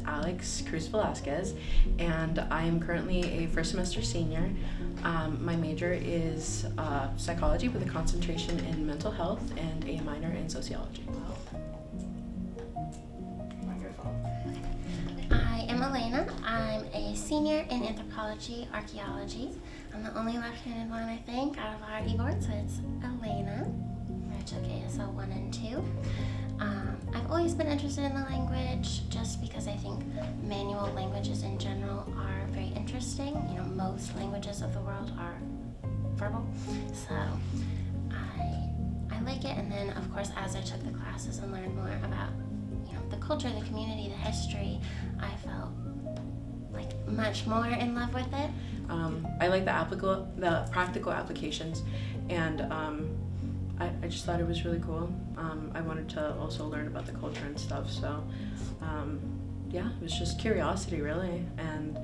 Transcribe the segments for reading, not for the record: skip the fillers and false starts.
Alex Cruz Velasquez, and I am currently a first semester senior. My major is psychology with a concentration in mental health and a minor in sociology. I am Elena. I'm a senior in anthropology, archaeology. I'm the only left-handed one, I think, out of our e-board, so it's Elena. I took ASL 1 and 2. I've always been interested in the language just because I think manual languages in general are very interesting. Most languages of the world are verbal, so I like it. And then, of course, as I took the classes and learned more about the culture, the community, the history, I felt like much more in love with it. I like the practical applications, and I just thought it was really cool. I wanted to also learn about the culture and stuff, so it was just curiosity really, and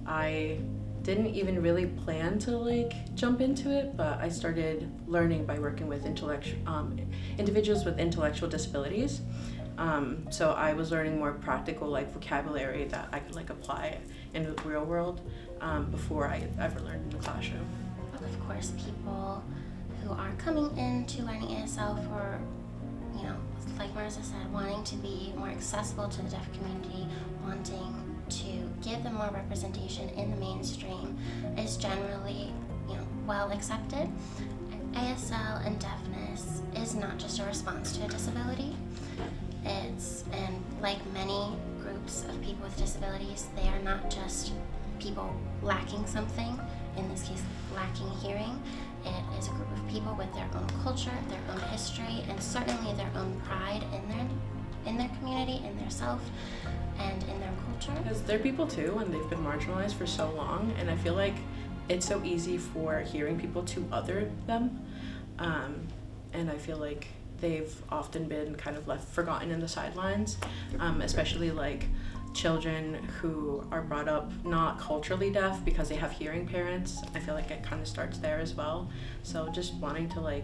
I didn't even really plan to jump into it, but I started learning by working with individuals with intellectual disabilities. So I was learning more practical vocabulary that I could apply in the real world before I ever learned in the classroom. Of course, people who are coming into learning ASL for, like Marissa said, wanting to be more accessible to the deaf community, wanting to give them more representation in the mainstream is generally, well accepted. ASL and deafness is not just a response to a disability. And like many groups of people with disabilities, they are not just people lacking something, in this case lacking hearing. It is a group of people with their own culture, their own history, and certainly their own pride in their community, in their self, and in their culture. Because they're people too, and they've been marginalized for so long, and I feel like it's so easy for hearing people to other them, and I feel like they've often been kind of left forgotten in the sidelines, especially children who are brought up not culturally deaf because they have hearing parents. I feel like it kind of starts there as well. So just wanting to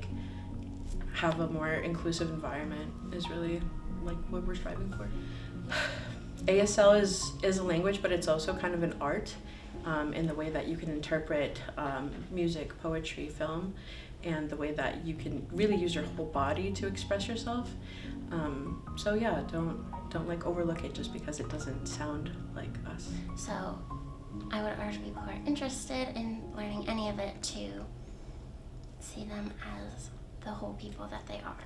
have a more inclusive environment is really what we're striving for. ASL is a language, but it's also kind of an art in the way that you can interpret music, poetry, film, and the way that you can really use your whole body to express yourself. So yeah, don't overlook it just because it doesn't sound like us. So I would urge people who are interested in learning any of it to see them as the whole people that they are.